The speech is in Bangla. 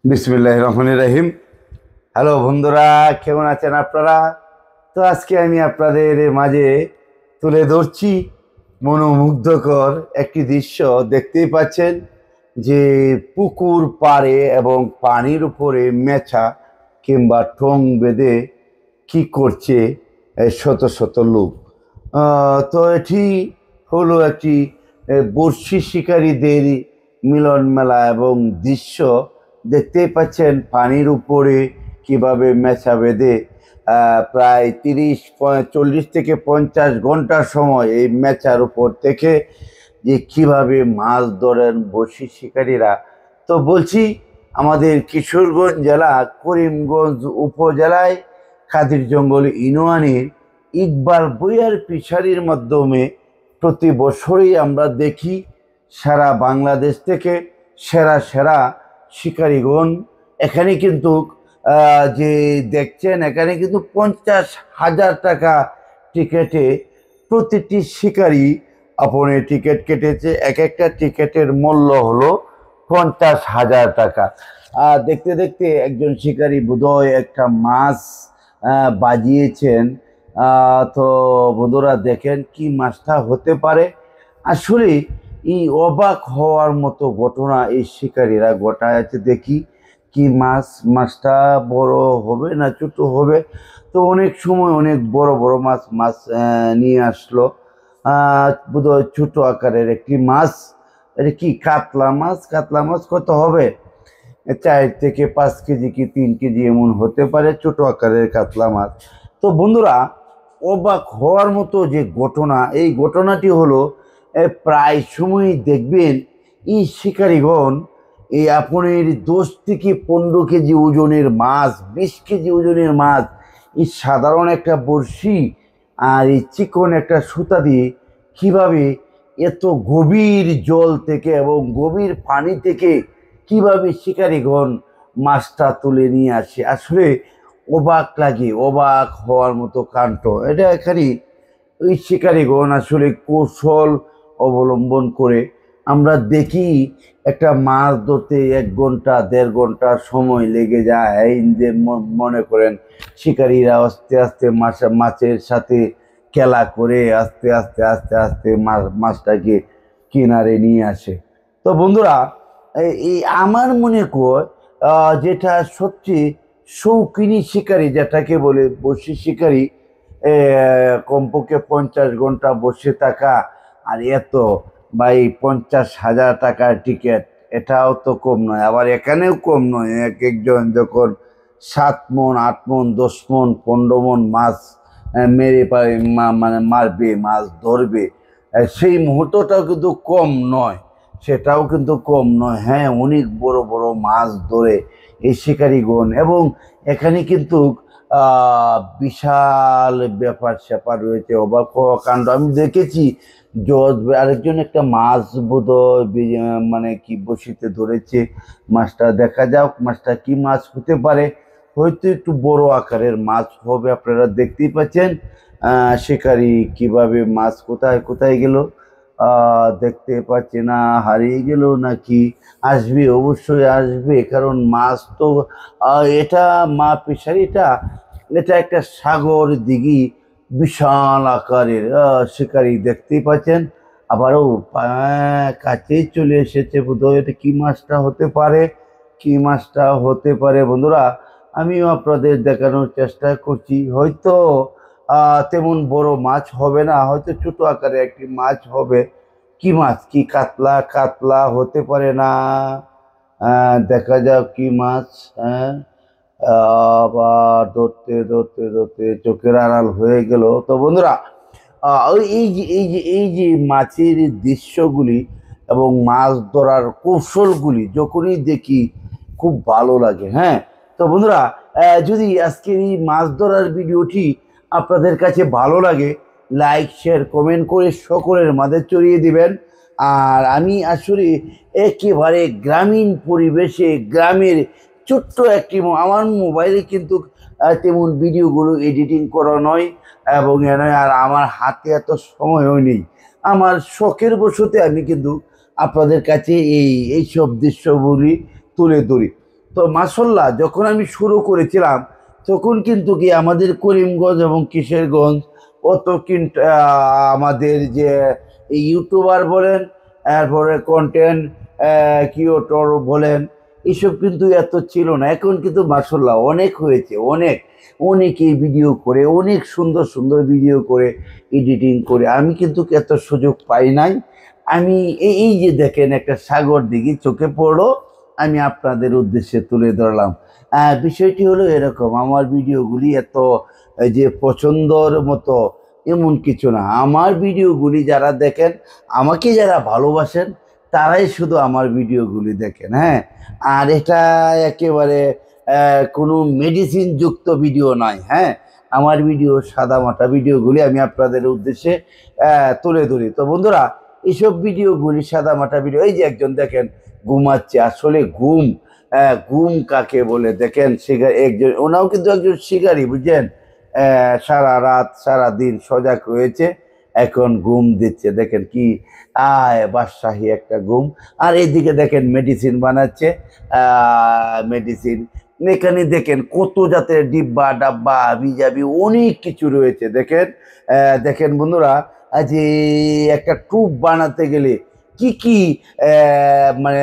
বিসমিল্লাহির রহমানির রহিম। হ্যালো বন্ধুরা, কেমন আছেন আপনারা? তো আজকে আমি আপনাদের মাঝে তুলে ধরছি মনোমুগ্ধকর একটি দৃশ্য। দেখতেই পাচ্ছেন যে পুকুর পাড়ে এবং পানির উপরে মেছা কিংবা ঠোং বেঁধে কি করছে শত শত লোক। তো এটি হলো একটি বড়শি শিকারীদের মিলন মেলা এবং দৃশ্য। দেখতেই পাচ্ছেন পানির উপরে কিভাবে মেছা বেঁধে প্রায় 40 থেকে 50 ঘন্টার সময় এই মেছার উপর থেকে যে কিভাবে মাছ ধরেন বড়শি শিকারীরা। তো বলছি, আমাদের কিশোরগঞ্জ জেলা করিমগঞ্জ উপজেলায় কাদিরজঙ্গল ইউনিয়নের ইকবাল ভূঁইয়ার ফিশারির মাধ্যমে প্রতি বছরই আমরা দেখি সারা বাংলাদেশ থেকে সেরা সেরা শিকারীগণ এখানে কিন্তু যে দেখছেন, এখানে কিন্তু 50,000 টাকা টিকেটে প্রতিটি শিকারী আপনি টিকিট কেটেছে। এক একটা টিকিটের মূল্য হলো 50,000 টাকা। দেখতে দেখতে একজন শিকারী বোধহয় একটা মাছ বাজিয়েছেন। তো বন্ধুরা দেখেন কি মাছটা হতে পারে। আসলে এই অবাক হওয়ার মতো ঘটনা এই শিকারীরা ঘটায় আছে। দেখি কি মাছটা বড় হবে না ছোট হবে। তো অনেক সময় অনেক বড় বড় মাছ নিয়ে আসলো। বোধহয় ছোট আকারের একটি মাছ। এটা কি কাতলা মাছ কত হবে? 4 থেকে 5 কেজি কি 3 কেজি এমন হতে পারে, ছোট আকারের কাতলা মাছ। তো বন্ধুরা, অবাক হওয়ার মতো যে ঘটনা, এই ঘটনাটি হলো প্রায় সময়ই দেখবেন এই শিকারীগণ এই আপনার 10 থেকে 15 কেজি ওজনের মাছ, 20 কেজি ওজনের মাছ এই সাধারণ একটা বড়শি আর এই চিকন একটা সুতা দিয়ে কিভাবে এত গভীর জল থেকে এবং গভীর পানি থেকে কিভাবে শিকারীগণ মাছটা তুলে নিয়ে আসে। আসলে অবাক লাগে, অবাক হওয়ার মতো কাণ্ড এটা। এখানে ওই শিকারীগণ আসলে কৌশল অবলম্বন করে। আমরা দেখি একটা মাছ ধরতে 1 ঘন্টা 1.5 ঘন্টা সময় লেগে যায়। এই যে মনে করেন শিকারীরা আস্তে আস্তে মাছের সাথে খেলা করে আস্তে আস্তে আস্তে আস্তে মাছটাকে কিনারে নিয়ে আসে। তো বন্ধুরা, এই আমার মনে কর যেটা সবচেয়ে শৌখিনী শিকারী যেটাকে বলে বড়শি শিকারী, কমপক্ষে 50 ঘন্টা বসে থাকা আর এত ভাই 50,000 টাকার টিকিট, এটাও তো কম নয়। আবার এখানেও কম নয়। এক একজন যখন 7 মণ 8 মণ 10 মণ 15 মণ মাছ মেরে মানে মারবে, মাছ ধরবে, সেই মুহূর্তটাও কিন্তু কম নয়। সেটাও কিন্তু কম নয়। হ্যাঁ, অনেক বড় বড় মাছ ধরে এই শিকারীগণ। এবং এখানে কিন্তু বিশাল ব্যাপার স্যাপার রয়েছে, অবাক হওয়া কাণ্ড আমি দেখেছি। আরেকজন একটা মাছ বোধহয় মানে কি বসিতে ধরেছে মাছটা। দেখা যাক মাছটা কি মাছ হতে পারে। হয়তো একটু বড় আকারের মাছ হবে। আপনারা দেখতেই পাচ্ছেন শিকারী কিভাবে মাছ কোথায় কোথায় গেল দেখতে পাচ্ছি না। হারিয়ে গেল নাকি আসবে? অবশ্যই আসবে, কারণ মাছ তো এটা ফিশারিটা এটা একটা সাগর দিঘি, বিশাল আকারের। শিকারী দেখতেই পাচ্ছেন আবারও কাছেই চলে এসেছে। বোধহয় এটা কি মাছটা হতে পারে, কি মাছটা হতে পারে বন্ধুরা আমিও আপনাদের দেখানোর চেষ্টা করছি। হয়তো তেমন বড় মাছ হবে না, হয়তো ছোট আকারে একটি মাছ হবে। কি মাছ? কি কাতলা হতে পারে না? দেখা যাক কি মাছ। আবার ধরতে ধরতে ধরতে চোখের আড়াল হয়ে গেল। তো বন্ধুরা, এই যে মাছের দৃশ্যগুলি এবং মাছ ধরার কৌশলগুলি যখনই দেখি খুব ভালো লাগে। হ্যাঁ, তো বন্ধুরা, যদি আজকের এই মাছ ধরার ভিডিওটি আপনাদের কাছে ভালো লাগে, লাইক শেয়ার কমেন্ট করে সকলের মাঝে ছড়িয়ে দিবেন। আর আমি আসলে একেবারে গ্রামীণ পরিবেশে গ্রামের ছোট্ট একটি আমার মোবাইলে কিন্তু তেমন ভিডিওগুলো এডিটিং করা নয় এবং আর আমার হাতে এত সময়ও নেই। আমার শখের বশতে আমি কিন্তু আপনাদের কাছে এইসব দৃশ্যগুলি তুলে ধরি। তো মাশাআল্লাহ যখন আমি শুরু করেছিলাম তখন কিন্তু কি আমাদের করিমগঞ্জ এবং কিশোরগঞ্জ অত কিন্তু আমাদের যে ইউটিউবার বলেন, এরপরে কন্টেন্ট ক্রিয়েটর বলেন, এসব কিন্তু এত ছিল না। এখন কিন্তু মাশাআল্লাহ অনেক হয়েছে, অনেকেই ভিডিও করে, অনেক সুন্দর সুন্দর ভিডিও করে, এডিটিং করে। আমি কিন্তু এত সুযোগ পাই নাই। আমি এই যে দেখেন একটা সাগর দিঘি চোখে পড়লো, আমি আপনাদের উদ্দেশ্যে তুলে ধরলাম। বিষয়টি হলো এরকম, আমার ভিডিওগুলি এত যে পছন্দর মতো এমন কিছু না। আমার ভিডিওগুলি যারা দেখেন, আমাকে যারা ভালোবাসেন, তারাই শুধু আমার ভিডিওগুলি দেখেন। হ্যাঁ, আর এটা একেবারে কোনো মেডিসিন যুক্ত ভিডিও নয়। হ্যাঁ, আমার ভিডিও সাদামাটা ভিডিওগুলি আমি আপনাদের উদ্দেশ্যে তুলে ধরি। তো বন্ধুরা, এইসব ভিডিওগুলি সাদামাটা ভিডিও, এই যে একজন দেখেন ঘুমাচ্ছে, আসলে ঘুম কাকে বলে দেখেন, একজন ওনাও কিন্তু একজন শিকারী, বুঝছেন। সারা রাত সারা দিন সজাগ রয়েছে, এখন ঘুম দিচ্ছে, দেখেন কি বাদশাহী একটা ঘুম। আর এইদিকে দেখেন মেডিসিন বানাচ্ছে, মেডিসিন। এখানে দেখেন কত জাতের ডিব্বা ডাব্বা হাবিজাবি অনেক কিছু রয়েছে। দেখেন দেখেন বন্ধুরা, যে একটা টুব বানাতে গেলে কি কি মানে